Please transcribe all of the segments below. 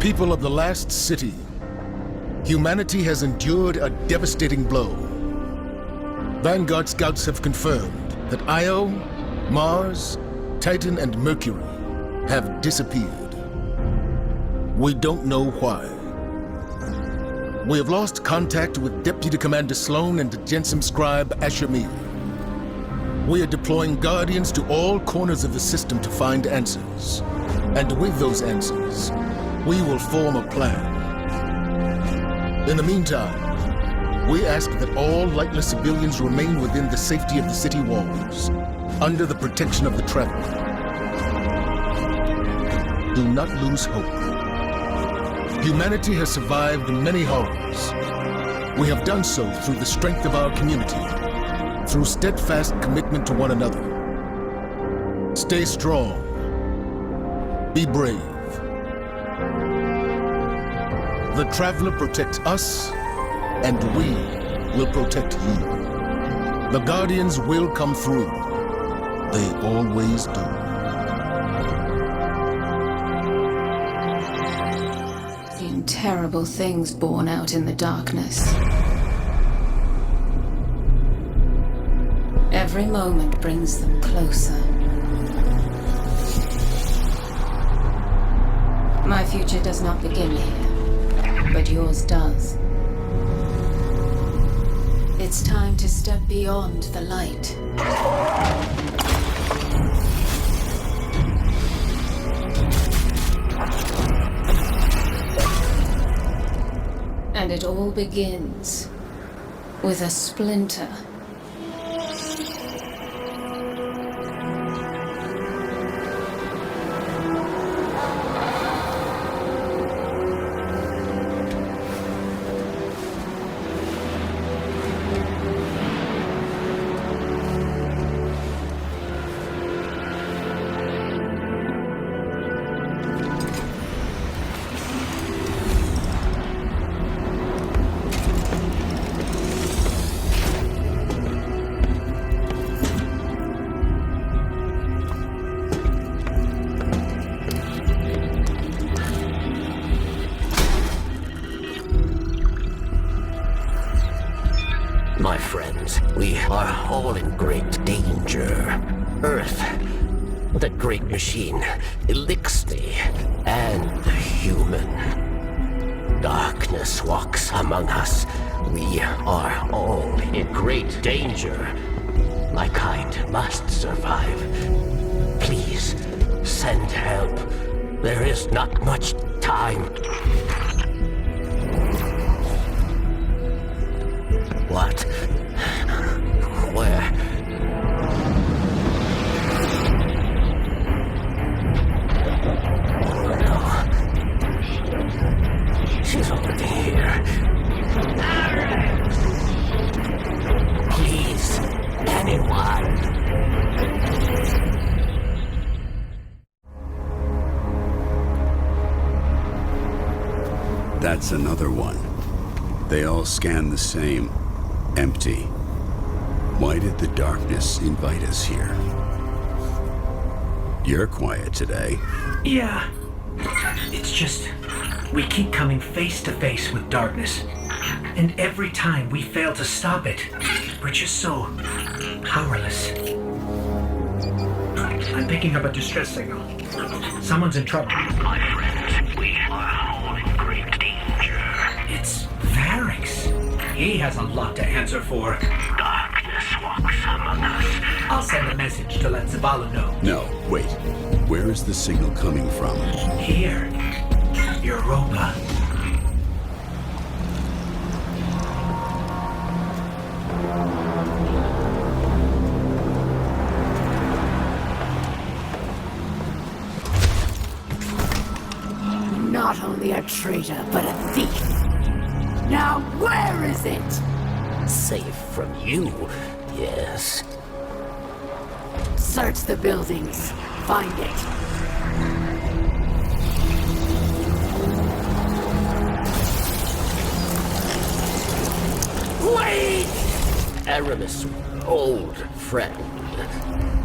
People of the last city, humanity has endured a devastating blow. Vanguard scouts have confirmed that Io, Mars, Titan, and Mercury have disappeared. We don't know why. We have lost contact with Deputy Commander Sloan and Jensen Scribe Ashamir. We are deploying Guardians to all corners of the system to find answers. And with those answers, we will form a plan. In the meantime, we ask that all lightless civilians remain within the safety of the city walls, under the protection of the Traveler. Do not lose hope. Humanity has survived many horrors. We have done so through the strength of our community, through steadfast commitment to one another. Stay strong. Be brave. The Traveler protects us, and we will protect you. The Guardians will come through. They always do. Seen terrible things born out in the darkness. Every moment brings them closer. My future does not begin here, but yours does. It's time to step beyond the light. And it all begins with a splinter. My friends, we are all in great danger. Earth, the great machine, Elixir, and human. Darkness walks among us. We are all in great danger. My kind must survive. Please, send help. There is not much time. What? Where? No. She's already here. Please, anyone. That's another one. They all scan the same. Empty. Why did the darkness invite us here? You're quiet today. Yeah. It's just, we keep coming face to face with darkness. And every time we fail to stop it, we're just so powerless. I'm picking up a distress signal. Someone's in trouble. My friends, we are all in great danger. It's Varix. He has a lot to answer for. Darkness walks among us. I'll send a message to let Zavala know. No, wait. Where is the signal coming from? Here. Europa. Not only a traitor, but a thief. Now where is it? Safe from you, yes. Search the buildings. Find it. Wait! Aramis, old friend.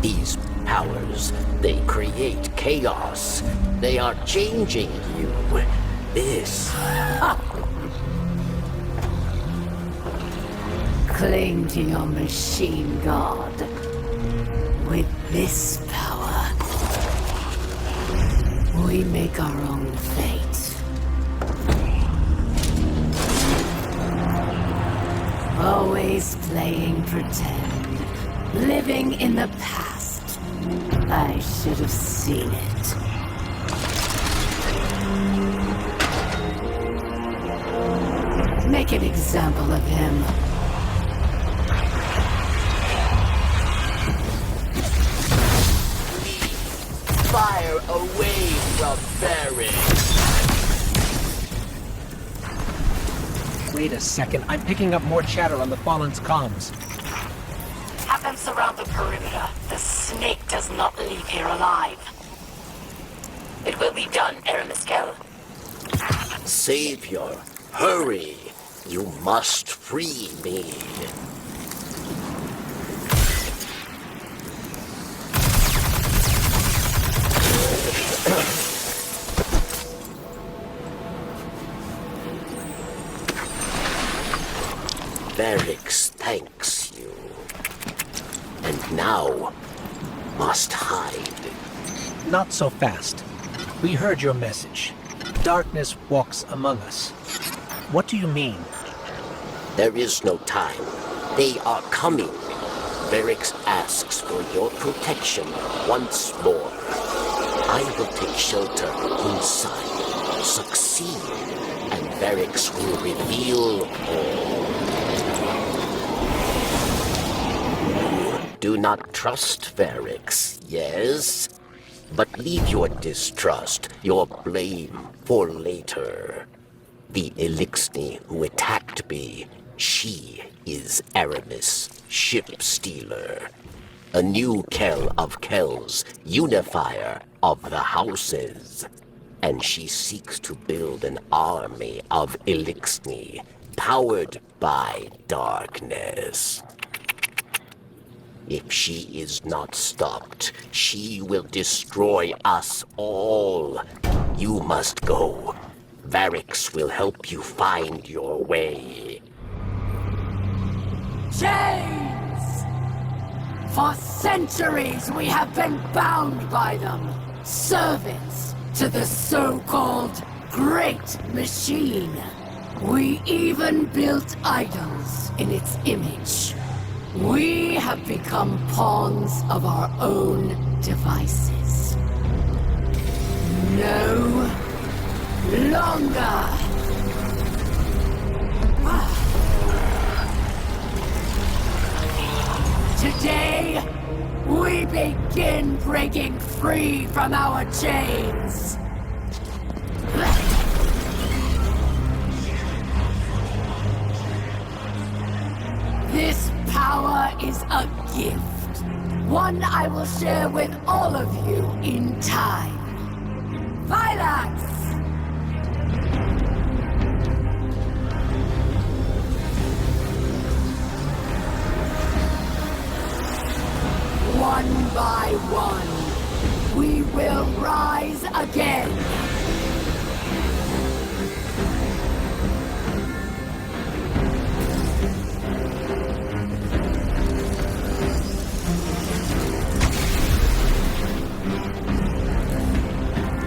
These powers, they create chaos. They are changing you. this. Cling to your machine god. With this power, we make our own fate. Always playing pretend, living in the past. I should have seen it. Make an example of him. Fire away from Varric! Wait a second, I'm picking up more chatter on the Fallen's comms. Have them surround the perimeter. The snake does not leave here alive. It will be done, Aramiskel. Savior, hurry! You must free me. Varix thanks you. And now must hide. Not so fast. We heard your message. Darkness walks among us. What do you mean? There is no time. They are coming. Varix asks for your protection once more. I will take shelter inside. Succeed, and Varix will reveal all. You do not trust Varix, yes? But leave your distrust, your blame, for later. The Elixni who attacked me, she is Aramis, ship stealer. A new Kell of Kells, unifier of the houses. And she seeks to build an army of Elixni, powered by darkness. If she is not stopped, she will destroy us all. You must go. Varix will help you find your way. Chains! For centuries we have been bound by them. Servants to the so-called Great Machine. We even built idols in its image. We have become pawns of our own devices. No longer. Today, we begin breaking free from our chains. This power is a gift. One I will share with all of you in time. Vilax! One by one, we will rise again.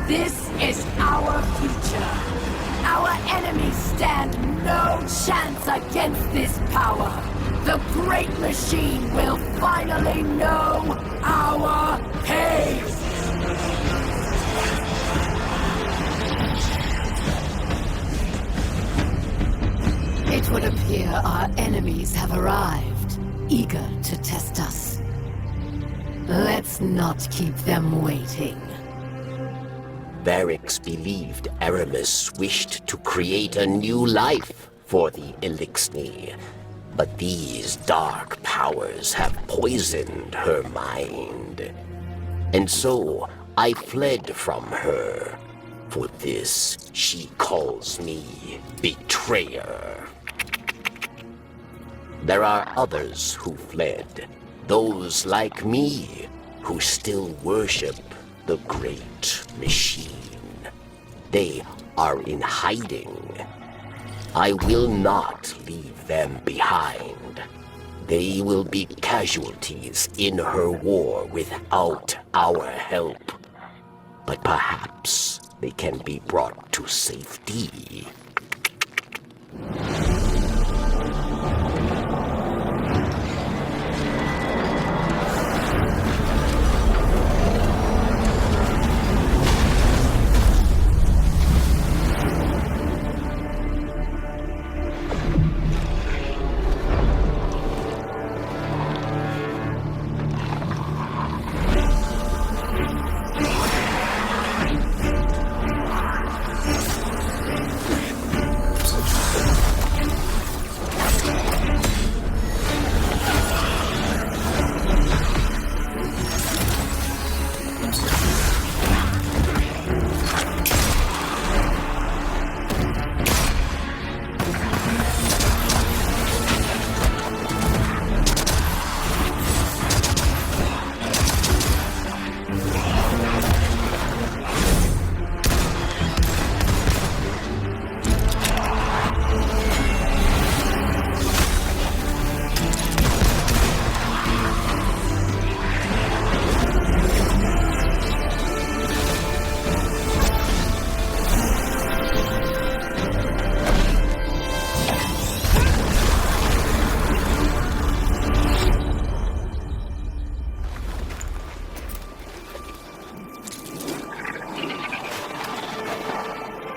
This is our future. Our enemies stand no chance against this power. The Great Machine will finally know our pain! It would appear our enemies have arrived, eager to test us. Let's not keep them waiting. Varix believed Aramis wished to create a new life for the Elixni. But these dark powers have poisoned her mind. And so I fled from her. For this, she calls me betrayer. There are others who fled. Those like me, who still worship the Great Machine. They are in hiding. I will not leave them behind. They will be casualties in her war without our help. But perhaps they can be brought to safety.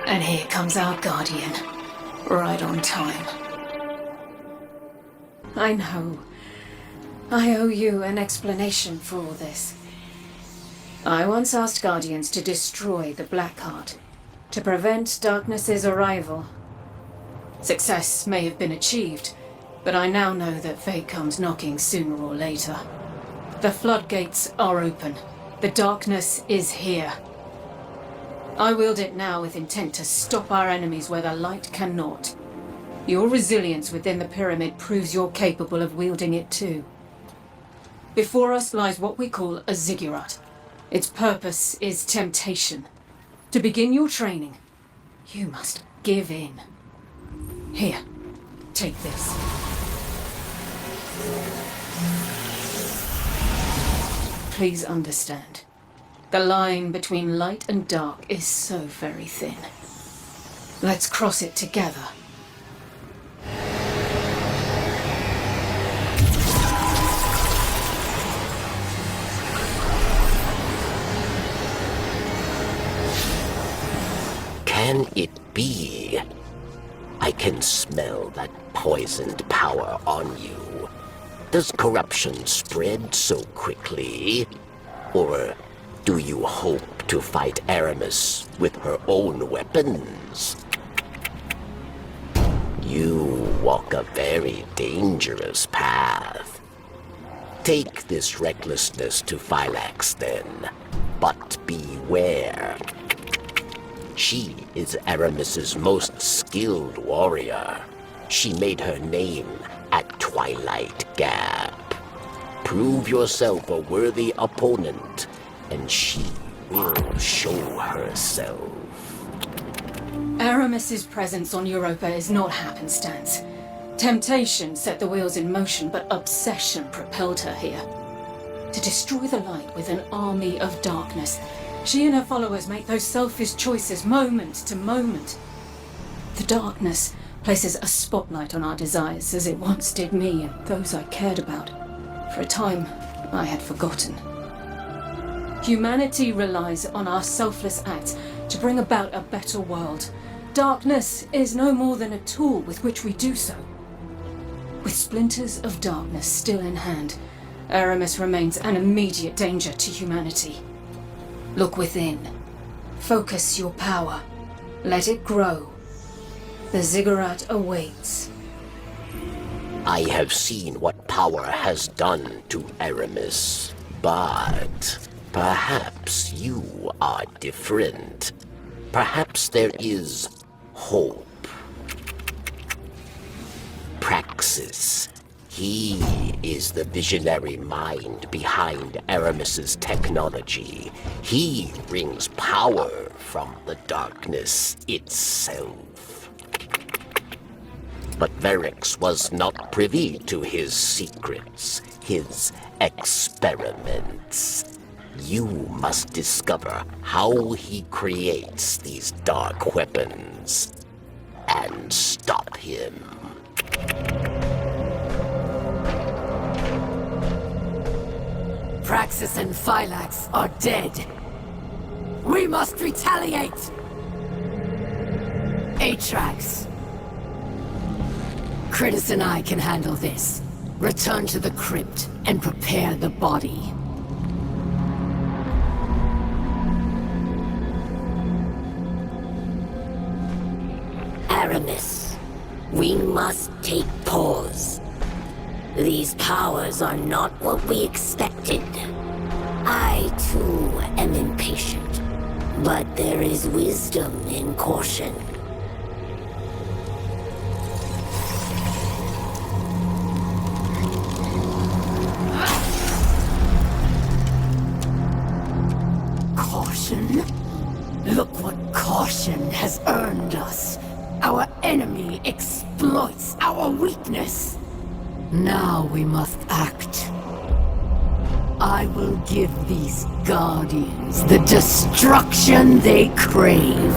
And here comes our guardian. Right on time. I know. I owe you an explanation for all this. I once asked Guardians to destroy the Blackheart, to prevent Darkness's arrival. Success may have been achieved, but I now know that fate comes knocking sooner or later. The floodgates are open. The darkness is here. I wield it now with intent to stop our enemies where the light cannot. Your resilience within the pyramid proves you're capable of wielding it too. Before us lies what we call a ziggurat. Its purpose is temptation. To begin your training, you must give in. Here, take this. Please understand. The line between light and dark is so very thin. Let's cross it together. Can it be? I can smell that poisoned power on you. Does corruption spread so quickly? Or do you hope to fight Aramis with her own weapons? You walk a very dangerous path. Take this recklessness to Phylax then, but beware. She is Aramis's most skilled warrior. She made her name at Twilight Gap. Prove yourself a worthy opponent, and she will show herself. Aramis's presence on Europa is not happenstance. Temptation set the wheels in motion, but obsession propelled her here. To destroy the light with an army of darkness, she and her followers make those selfish choices moment to moment. The darkness places a spotlight on our desires, as it once did me and those I cared about. For a time, I had forgotten. Humanity relies on our selfless acts to bring about a better world. Darkness is no more than a tool with which we do so. With splinters of darkness still in hand, Aramis remains an immediate danger to humanity. Look within. Focus your power. Let it grow. The ziggurat awaits. I have seen what power has done to Aramis, but perhaps you are different. Perhaps there is hope. Praxis, He is the visionary mind behind Aramis's technology. He brings power from the darkness itself. But Verix was not privy to his secrets, his experiments. You must discover how he creates these dark weapons and stop him. Praxis and Phylax are dead. We must retaliate! Atrax. Critus and I can handle this. Return to the crypt and prepare the body. Aramis, we must take pause. These powers are not what we expected. I, too, am impatient. But there is wisdom in caution. Caution? Look what caution has earned us. Our enemy exploits our weakness. Now we must act. I will give these Guardians the destruction they crave.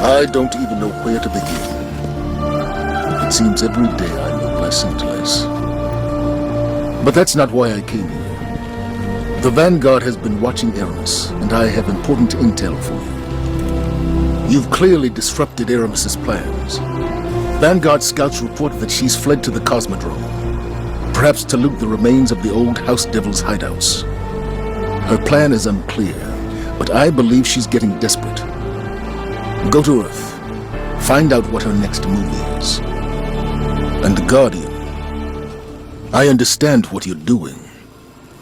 I don't even know where to begin. It seems every day I know less and less. But that's not why I came here. The Vanguard has been watching Aramis, and I have important intel for you. You've clearly disrupted Aramis's plans. Vanguard scouts report that she's fled to the Cosmodrome, perhaps to loot the remains of the old House Devil's hideouts. Her plan is unclear, but I believe she's getting desperate. Go to Earth. Find out what her next move is. And Guardian, I understand what you're doing.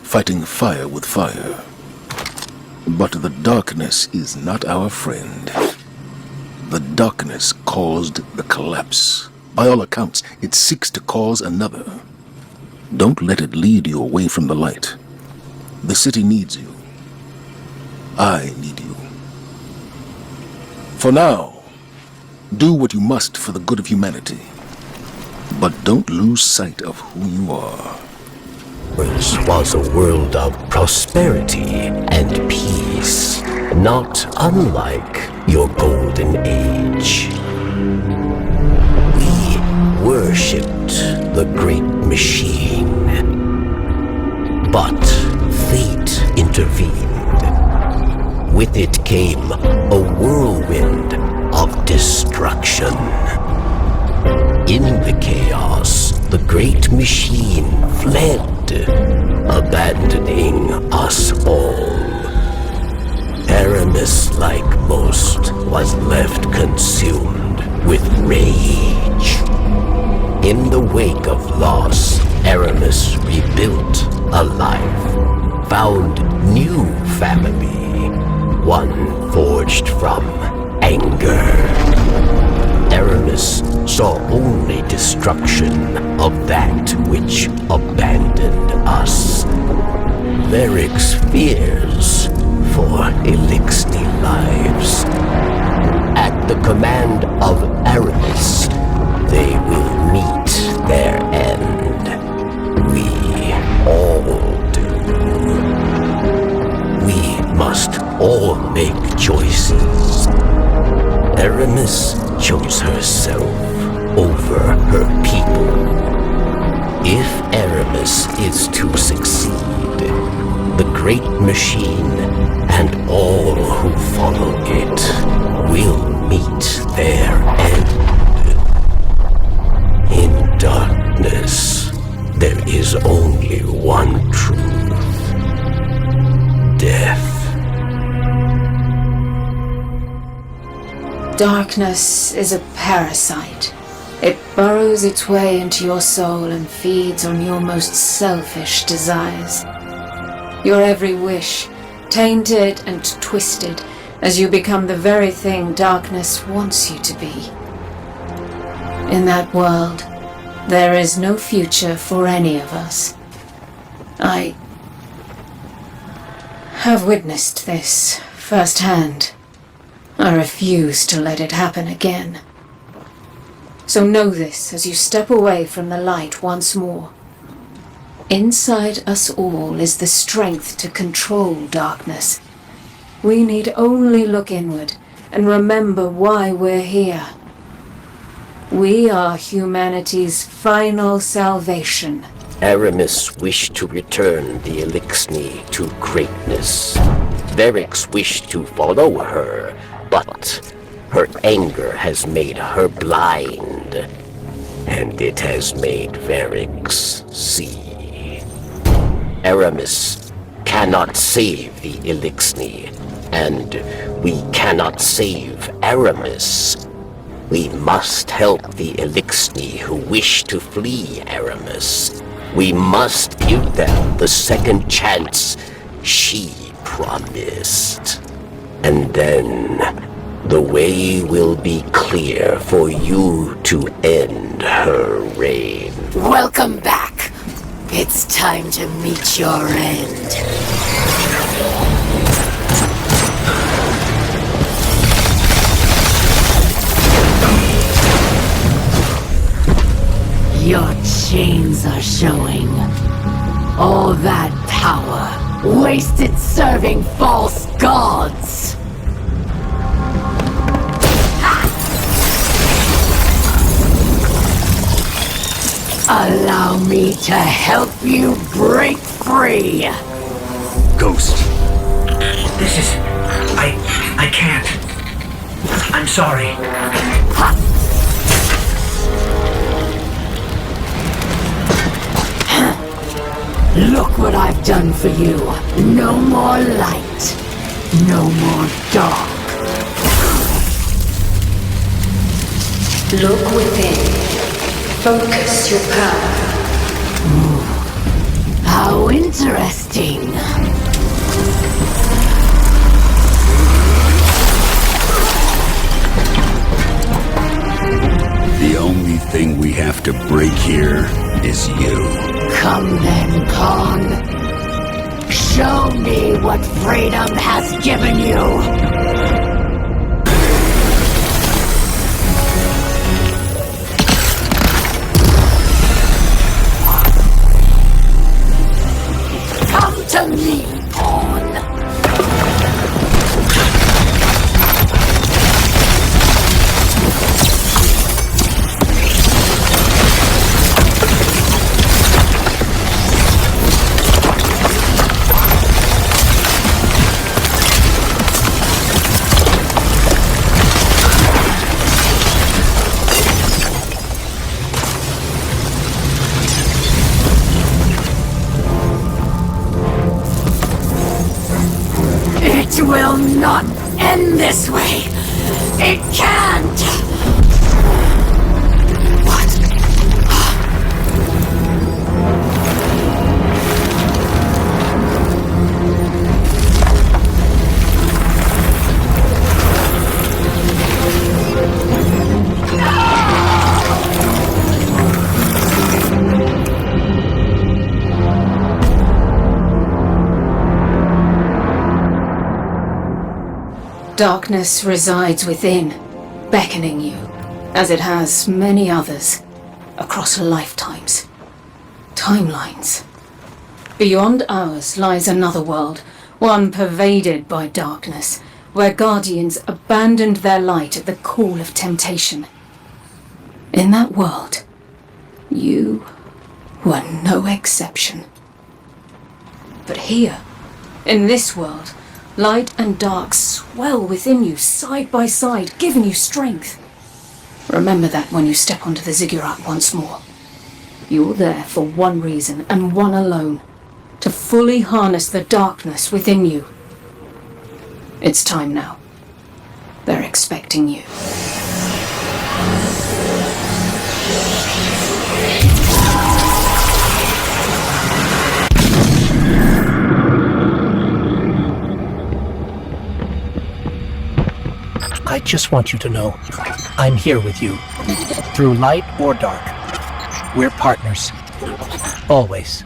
Fighting fire with fire. But the darkness is not our friend. The darkness caused the collapse. By all accounts, it seeks to cause another. Don't let it lead you away from the light. The city needs you. I need you. For now, do what you must for the good of humanity. But don't lose sight of who you are. This was a world of prosperity and peace, not unlike your golden age. We worshipped the great machine, but fate intervened. With it came a whirlwind of destruction. In the chaos, the great machine fled, abandoning us all. Aramis, like most, was left consumed with rage. In the wake of loss, Aramis rebuilt a life, found new family, one forged from anger. Aramis saw only destruction of that which abandoned us. Verix fears for Elixni lives. At the command of Aramis, they will meet their end. We all do. We must all make choices. Aramis chose herself over her people. If Aramis is to succeed, the great machine and all who follow it will meet their end. In darkness, there is only one truth: death. Darkness is a parasite. It burrows its way into your soul and feeds on your most selfish desires. Your every wish, tainted and twisted as you become the very thing darkness wants you to be. In that world, there is no future for any of us. I have witnessed this firsthand. I refuse to let it happen again. So know this as you step away from the light once more. Inside us all is the strength to control darkness. We need only look inward and remember why we're here. We are humanity's final salvation. Aramis wished to return the Elixni to greatness. Verix wished to follow her, but her anger has made her blind, and it has made Verix see. Aramis cannot save the Elixni, and we cannot save Aramis. We must help the Elixni who wish to flee Aramis. We must give them the second chance she promised. And then the way will be clear for you to end her reign. Welcome back. It's time to meet your end. Your chains are showing. All that power wasted serving false gods. Allow me to help you break free. Ghost. This is... I can't. I'm sorry. Look what I've done for you. No more light. No more dark. Look within. Focus your power. How interesting. The only thing we have to break here is you. Come then, Kong. Show me what freedom has given you. Come to me, Pawn. It will not end this way. It can't. What? Darkness resides within, beckoning you, as it has many others, across lifetimes, timelines. Beyond ours lies another world, one pervaded by darkness, where guardians abandoned their light at the call of temptation. In that world, you were no exception. But here, in this world, light and dark swell within you, side by side, giving you strength. Remember that when you step onto the ziggurat once more. You're there for one reason, and one alone. To fully harness the darkness within you. It's time now. They're expecting you. I just want you to know I'm here with you. Through light or dark. We're partners. Always.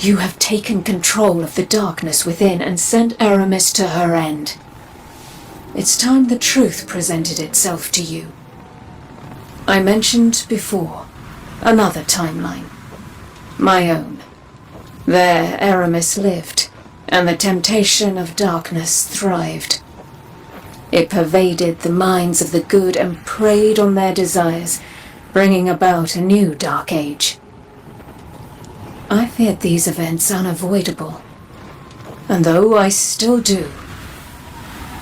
You have taken control of the darkness within and sent Aramis to her end. It's time the truth presented itself to you. I mentioned before another timeline. My own. There Aramis lived, and the temptation of darkness thrived. It pervaded the minds of the good and preyed on their desires, bringing about a new dark age. I feared these events unavoidable. And though I still do,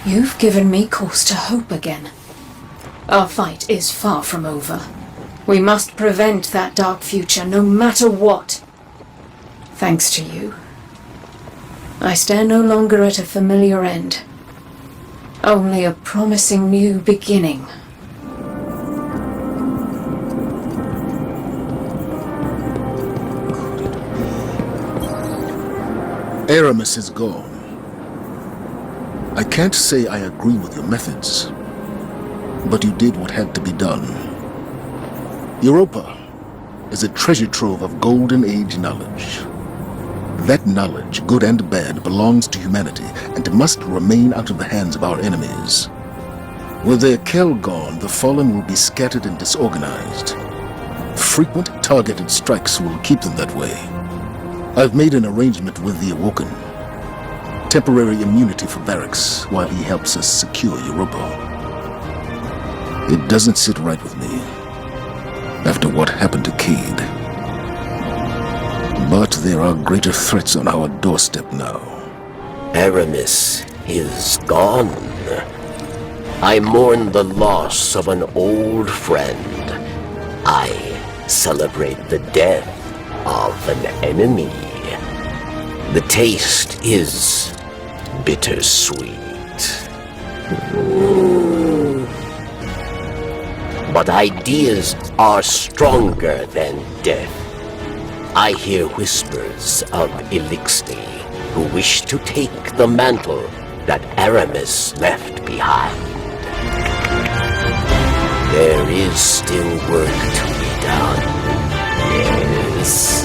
you've given me cause to hope again. Our fight is far from over. We must prevent that dark future no matter what. Thanks to you, I stand no longer at a familiar end, only a promising new beginning. Aramis is gone. I can't say I agree with your methods, but you did what had to be done. Europa is a treasure trove of golden age knowledge. That knowledge, good and bad, belongs to humanity and must remain out of the hands of our enemies. With their Kell gone, the fallen will be scattered and disorganized. Frequent targeted strikes will keep them that way. I've made an arrangement with the Awoken. Temporary immunity for Barracks while he helps us secure Europa. It doesn't sit right with me after what happened to Cade. But there are greater threats on our doorstep now. Aramis is gone. I mourn the loss of an old friend. I celebrate the death of an enemy. The taste is bittersweet. But ideas are stronger than death. I hear whispers of Elixir who wish to take the mantle that Aramis left behind. There is still work to be done. Yes.